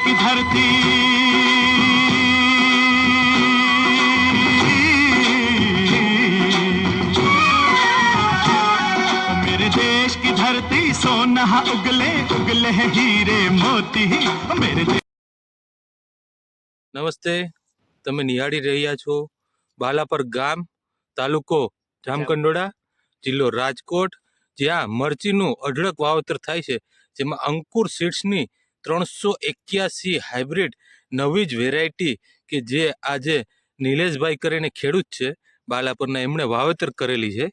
की धरती मेरे देश की धरती सोना उगले उगले हैं हीरे मोती मेरे નમસ્તે, તમે નિહાળી રહ્યા છો બાલાપર ગામ, તાલુકો જામકંડોળા, જિલ્લો રાજકોટ, જ્યાં મરચીનું અઢળક વાવેતર થાય છે, જેમાં અંકુર સીડ્સની 381 હાઇબ્રિડ નવી જ વેરાયટી કે જે આજે નિલેશભાઈ કરીને ખેડૂત છે બાલાપરના, એમણે વાવેતર કરેલી છે.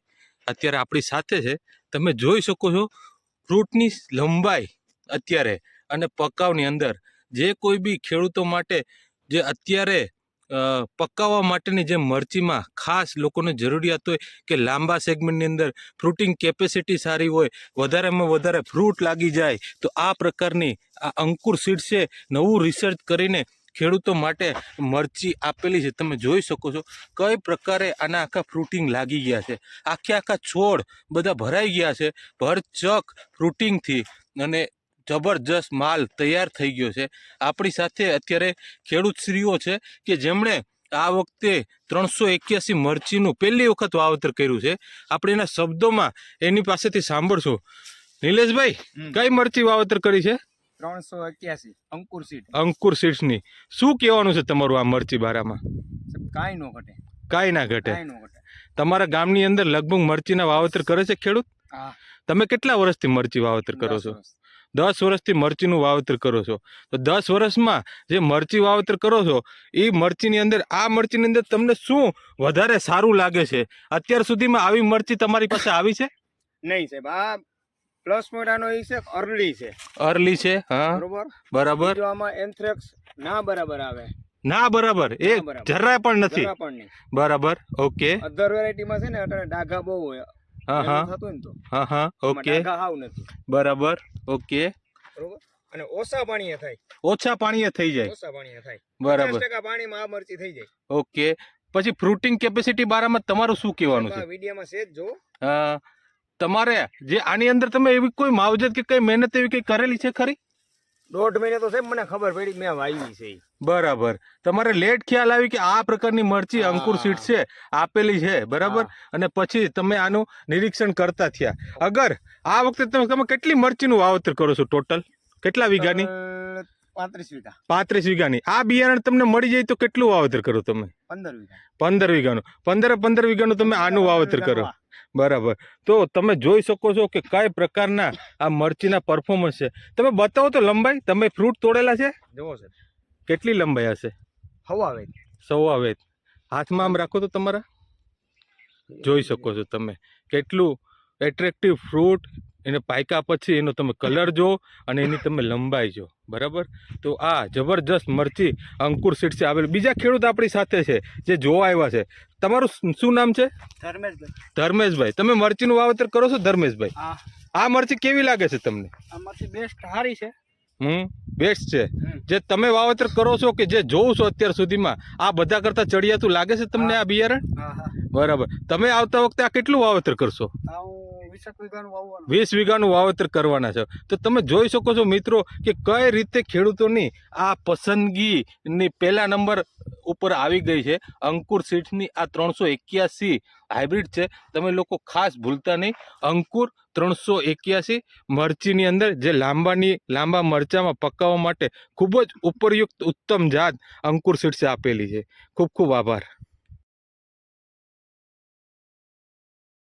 અત્યારે આપણી સાથે છે. તમે જોઈ શકો છો ફ્રૂટની લંબાઈ અત્યારે અને પકાવની અંદર. જે કોઈ બી ખેડૂતો માટે જે અત્યારે પકાવવા માટેની જે મરચીમાં ખાસ લોકોને જરૂરિયાત હોય કે લાંબા સેગમેન્ટની અંદર ફ્રૂટિંગ કેપેસિટી સારી હોય, વધારેમાં વધારે ફ્રૂટ લાગી જાય, તો આ પ્રકારની આ અંકુર સીડ્સ છે નવું રિસર્ચ કરીને ખેડૂતો માટે મરચી આપેલી છે. તમે જોઈ શકો છો કઈ પ્રકારે આના આખા ફ્રૂટિંગ લાગી ગયા છે, આખા છોડ બધા ભરાઈ ગયા છે ભરચક ફ્રૂટિંગથી, અને જબરજસ્ત માલ તૈયાર થઈ ગયો છે. આપણી સાથે અત્યારે ખેડૂતશ્રીઓ છે કે જેમણે આ વખતે 381 મરચીનું પહેલી વખત વાવેતર કર્યું છે. આપણે એના શબ્દોમાં એની પાસેથી સાંભળશું. નિલેશભાઈ, કઈ મરચી વાવેતર કરી છે? 381 અંકુર સીડ. અંકુર સીડ્સની. શું કહેવાનું છે તમારું આ મરચી બારામાં? કાંઈ નો ઘટે, કાંઈ ના ઘટે. કાંઈ નો ઘટે. તમારા ગામની અંદર લગભગ મરચીના વાવેતર કરે છે ખેડૂત? હા. તમે કેટલા વર્ષથી મરચી વાવેતર કરો છો? 10 વર્ષથી મરચીનું વાવેતર કરો છો. તો 10 વર્ષમાં જે મરચી વાવેતર કરો છો એ મરચીની અંદર આ મરચીની અંદર તમને શું વધારે સારું લાગે છે? અત્યાર સુધીમાં આવી મરચી તમારી પાસે આવી છે? નહીં સાહેબ, આ પ્લસ મોટાનો એ છે અર્લી છે. અર્લી છે, હા બરોબર બરાબર. જો આમાં એન્થ્રેક્સ ના બરાબર આવે, ના બરાબર, એ જરાય પણ નથી. જરા પણ નહીં. બરાબર, ઓકે. અધર વેરાયટીમાં છે ને અત્યારે ડાઘા બહુ હોય. હા હા થતું ને તો હા હા ઓકે, ડાઘા હાવ નથી. બરાબર, ઓકે. બરોબર. અને ઓછા પાણીએ થાય, ઓછા પાણીએ થઈ જાય, ઓછા પાણીએ થાય. બરાબર. 50% પાણીમાં આ મરચી થઈ જાય. ઓકે. પછી ફ્રૂટિંગ કેપેસિટી બારામાં તમારું શું કહેવાનું છે? વિડીયોમાં છે જ જો. તમારે જે આની અંદર તમે એવી કોઈ માવજત કે કઈ મહેનત એવી કઈ કરેલી છે ખરી? 1.5 મહિને તો સાહેબ મને ખબર પડી, મેં વાવી છે. બરાબર. તમારે લેટ ખ્યાલ આવી કે આ પ્રકારની મરચી અંકુર સીડ છે આપેલી છે, બરાબર, અને પછી તમે આનું નિરીક્ષણ કરતા થયા. અગર આ વખતે તમે કેટલી મરચીનું વાવેતર કરો છો ટોટલ? કેટલા વીઘાની? 35 વીઘા. 35 વીઘાની. આ બિયારણ તમને મળી જાય તો કેટલું વાવેતર કરો તમે? 15 વીઘા. 15 વીઘાનું. 15 વીઘાનું તમે આનું વાવેતર કરો, બરાબર. તો તમે જોઈ શકો છો કે કઈ પ્રકારના આ મરચીના પરફોર્મન્સ છે. તમે બતાવો તો લંબાઈ. તમે ફ્રૂટ તોડેલા છે? જુઓ સર, કેટલી લંબાઈ હશે? હવા આવે. સવા વેત. હાથમાં આમ રાખો તો તમારા જોઈ શકો છો તમે કેટલું એટ્રેક્ટિવ ફ્રૂટ. એને પાક્યા પછી એનો તમે કલર જો અને એની તમે લંબાઈ જો, બરાબર. તો આ જબરજસ્ત મરચી અંકુર સીડ્સ આવેલું. બીજા ખેડૂત આપણી સાથે છે જે જોવા આવ્યા છે. તમારું શું નામ છે? ધર્મેશભાઈ. ધર્મેશભાઈ. તમે મરચીનું વાવેતર કરો છો ધર્મેશભાઈ? આ મરચી કેવી લાગે છે તમને? આ મરચી બેસ્ટ સારી છે. બેસ્ટ છે. જે તમે વાવેતર કરો છો કે જે જોઉં છો અત્યાર સુધીમાં, આ બધા કરતા ચડિયાતું લાગે છે તમને આ બિયારણ? બરાબર. તમે આવતા વખતે આ કેટલું વાવેતર કરશો? 20 વીઘાનું વાવેતર કરવાના છે. તો તમે જોઈ શકો છો મિત્રો કે કઈ રીતે ખેડૂતોની આ પસંદગીની પહેલા નંબર ઉપર આવી ગઈ છે. અંકુર સીડ્સની આ 381 હાઇબ્રિડ છે. તમે લોકો ખાસ ભૂલતા નહીં. અંકુર 381 મરચીની અંદર જે લાંબા મરચામાં પકાવવા માટે ખૂબ જ ઉપરયુક્ત ઉત્તમ જાત અંકુર સીડ્સે આપેલી છે. ખૂબ ખૂબ આભાર.